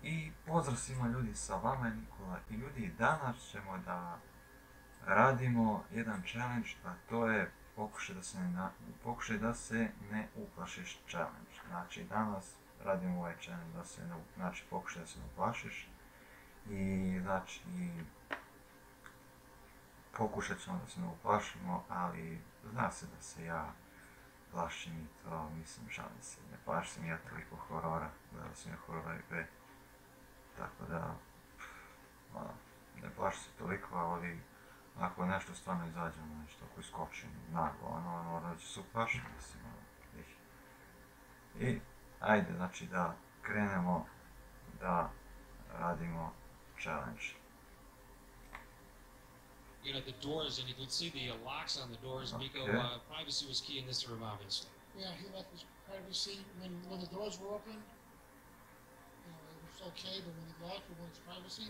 I pozdrav svima ljudi, sa vama je Nikola i ljudi, danas ćemo da radimo jedan challenge, a to je pokušaj da se ne uplašiš challenge. Znači danas radimo ovaj challenge pokušaj da se ne uplašiš i znači pokušat ćemo da se ne uplašimo, ali zna se da se ja plašim i to, mislim, šalim se, ne plašim ja toliko horora, gledao sam ja horora i be. Tako da, ne plašim se toliko, ali ako nešto stvarno izađe, nešto ako iskočim naglo, da će se uplašiti, mislim, I, ajde, znači da krenemo da radimo challenge. You know, the doors, and you can see the locks on the doors. Miko, privacy was key in this room, obviously. Yeah, he left his privacy when the doors were open. You know, it was okay, but when he locked or when his privacy,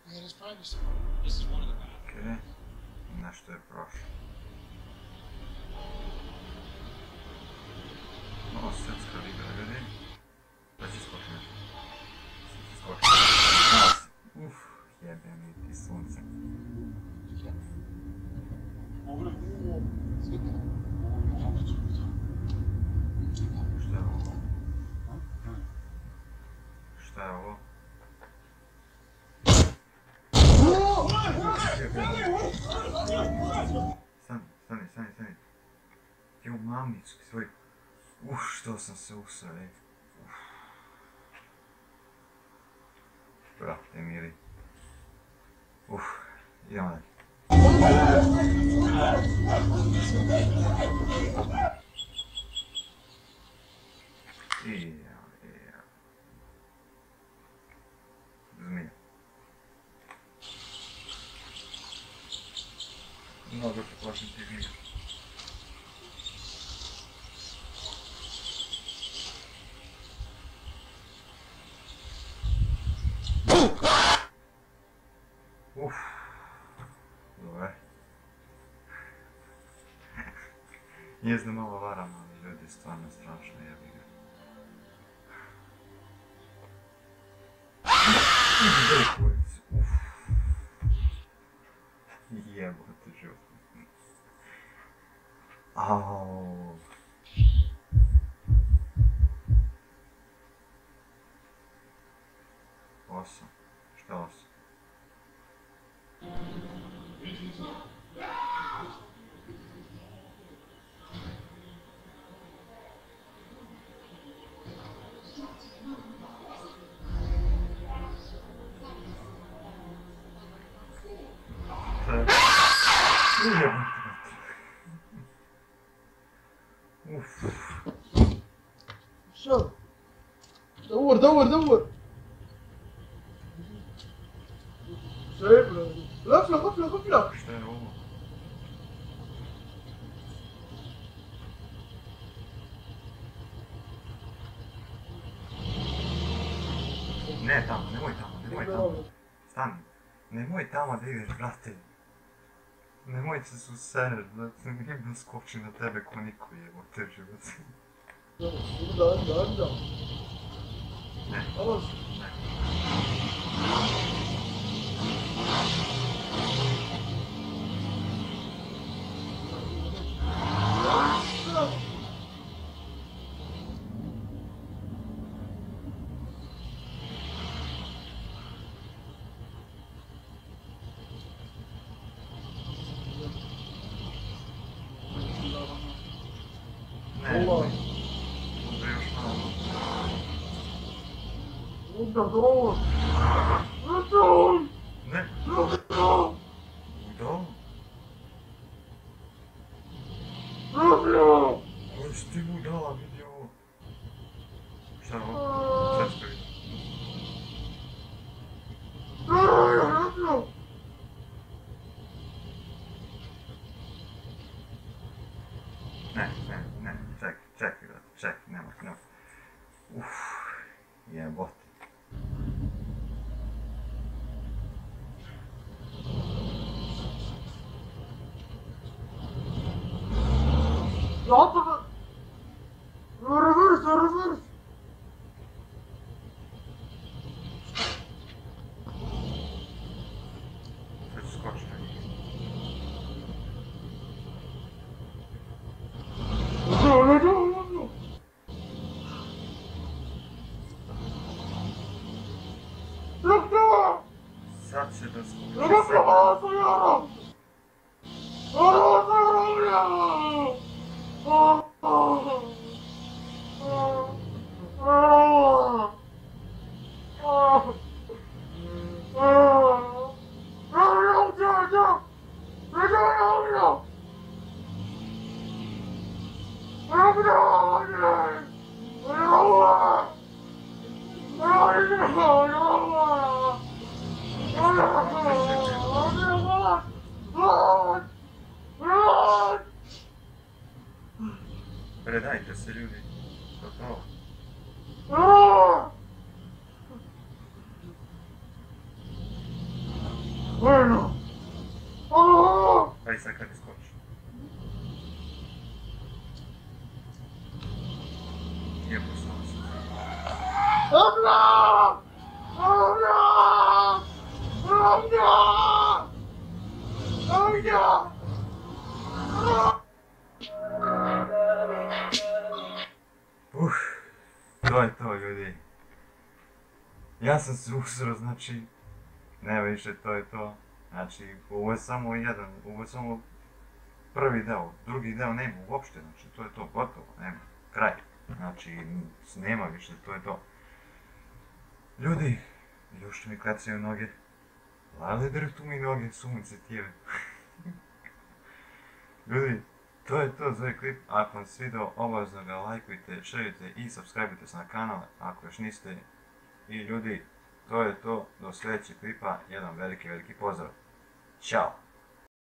he had his privacy. This is one of the bathrooms. Okay, nešto je prošlo. Malo srpska liga, vidi. Da će skoči nešto. Jebe mi ti sunce. Šta je ovo? Stani. Jo, mamički svoj. Što sam se usao, Brate mili. Idemo dalje. Zmija. Mnogo se plašim tih zmija. Dobre. Jest da malo varam, ali ljudi, stvarno strašno, jebi ga. Jebote život. Auuu. 8. Šta 8? شو دور شايف غفلة Šta je ovo? Ne tamo, nemoj tamo. Stani. Nemoj tamo da ideš, brate. Nemoj se susereš, brate. Nije skoči na tebe ko niko jebote život. Da. Ne. خلاص. Ne. والله. Dobro, još malo. دور. Ne. Udao? Koji si ti budala, vidi ovo. Šta je ovo? Sad ću vidjeti. Ne, čekaj, nema. Jebote. Reverse. se da skupi. Predajte se ljudi, gotovo. Aj sad kad iskoči. Lijepo sam se. To je to ljudi. Ja sam se usro, znači, ne više, to je to. Znači, ovo je samo jedan, ovo je samo prvi deo, drugi deo nema uopšte, znači, to je to, gotovo, nema, kraj. Znači, nema više, to je to. Ljudi, još mi klecaju noge. Lale drhtu mi noge, sunce tijeve. Ljudi, to je to za ovaj klip. Ako vam se svidao, obavezno ga lajkujte, šerujte i subscribeujte se na kanal ako još niste. I ljudi, to je to, do sljedećeg klipa, jedan veliki pozdrav. Ćao!